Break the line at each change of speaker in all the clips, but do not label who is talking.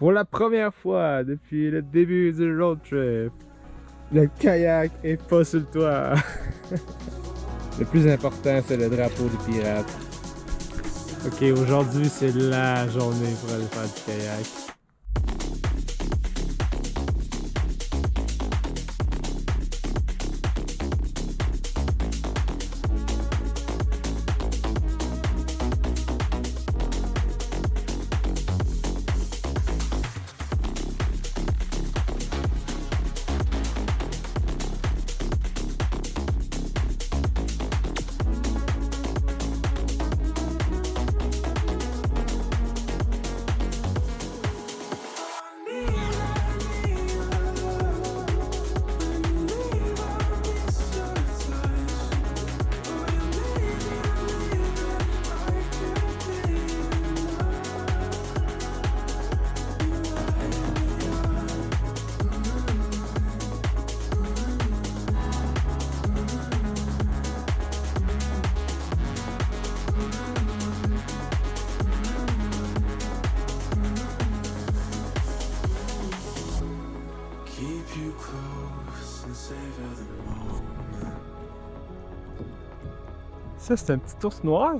Pour la première fois depuis le début du road trip, le kayak est pas sur le toit. Le plus important, c'est le drapeau des pirates. Ok, aujourd'hui, c'est la journée pour aller faire du kayak. Ça, c'est un petit ours noir.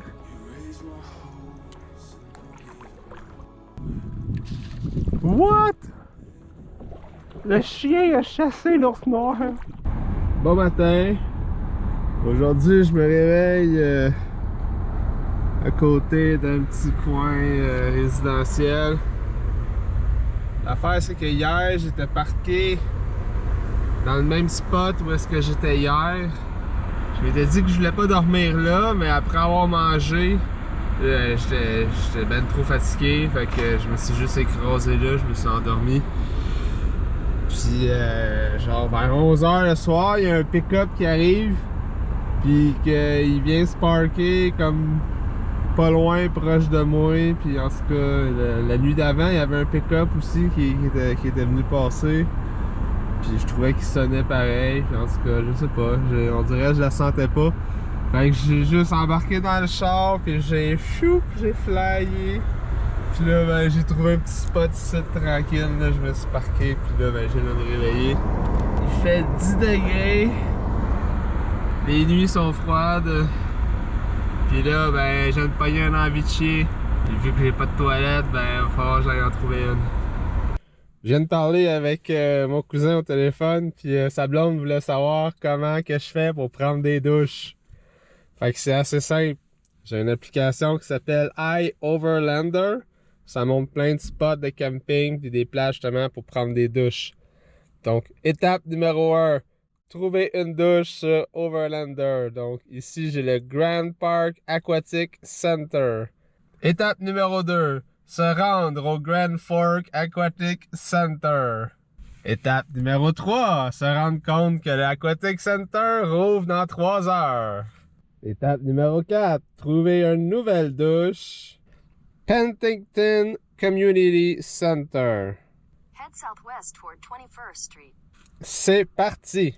What? Le chien a chassé l'ours noir. Bon matin. Aujourd'hui, je me réveille à côté d'un petit coin résidentiel. L'affaire, c'est que hier, j'étais parqué dans le même spot où est-ce que j'étais hier. Je m'étais dit que je voulais pas dormir là, mais après avoir mangé, j'étais ben trop fatigué, fait que je me suis juste écrasé là, je me suis endormi. Puis genre vers 11h le soir, il y a un pick-up qui arrive, puis qu'il vient se parker comme pas loin, proche de moi. Puis en tout cas, la nuit d'avant, il y avait un pick-up aussi qui était venu passer. Puis je trouvais qu'il sonnait pareil, puis en tout cas, je sais pas, on dirait que je la sentais pas. Fait que j'ai juste embarqué dans le char, puis j'ai flyé. Puis là, ben, j'ai trouvé un petit spot ici tranquille, là, je me suis parqué, puis là, ben, je viens de me réveiller. Il fait 10 degrés, les nuits sont froides, puis là, ben, j'ai de pogner un envie de chier. Puis vu que j'ai pas de toilette, ben, il va falloir que j'aille en trouver une. Je viens de parler avec mon cousin au téléphone, puis sa blonde voulait savoir comment que je fais pour prendre des douches. Fait que c'est assez simple. J'ai une application qui s'appelle iOverlander. Ça montre plein de spots de camping puis des plages justement pour prendre des douches. Donc, étape numéro 1, trouver une douche sur Overlander. Donc, ici, j'ai le Grand Park Aquatic Center. Étape numéro 2. Se rendre au Grand Fork Aquatic Center. Étape numéro 3. Se rendre compte que l'Aquatic Center rouvre dans 3 heures. Étape numéro 4. Trouver une nouvelle douche. Penticton Community Center.
Head southwest toward 21st Street.
C'est parti!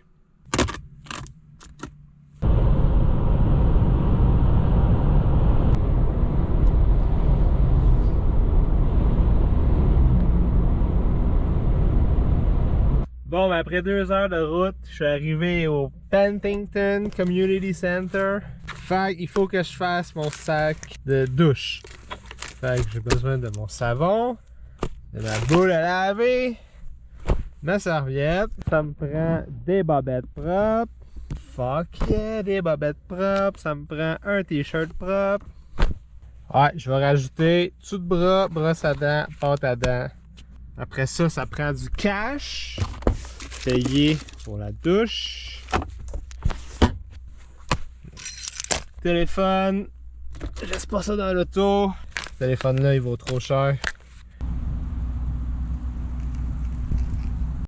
Bon, ben après 2 heures de route, je suis arrivé au Penticton Community Center. Fait qu'il faut que je fasse mon sac de douche. Fait que j'ai besoin de mon savon, de ma boule à laver, ma serviette. Ça me prend des bobettes propres. Fuck yeah, des bobettes propres. Ça me prend un t-shirt propre. Ouais, je vais rajouter tout de bras, brosse à dents, pâte à dents. Après ça, ça prend du cash. Payer pour la douche. Téléphone. Je laisse pas ça dans l'auto. Ce téléphone là il vaut trop cher.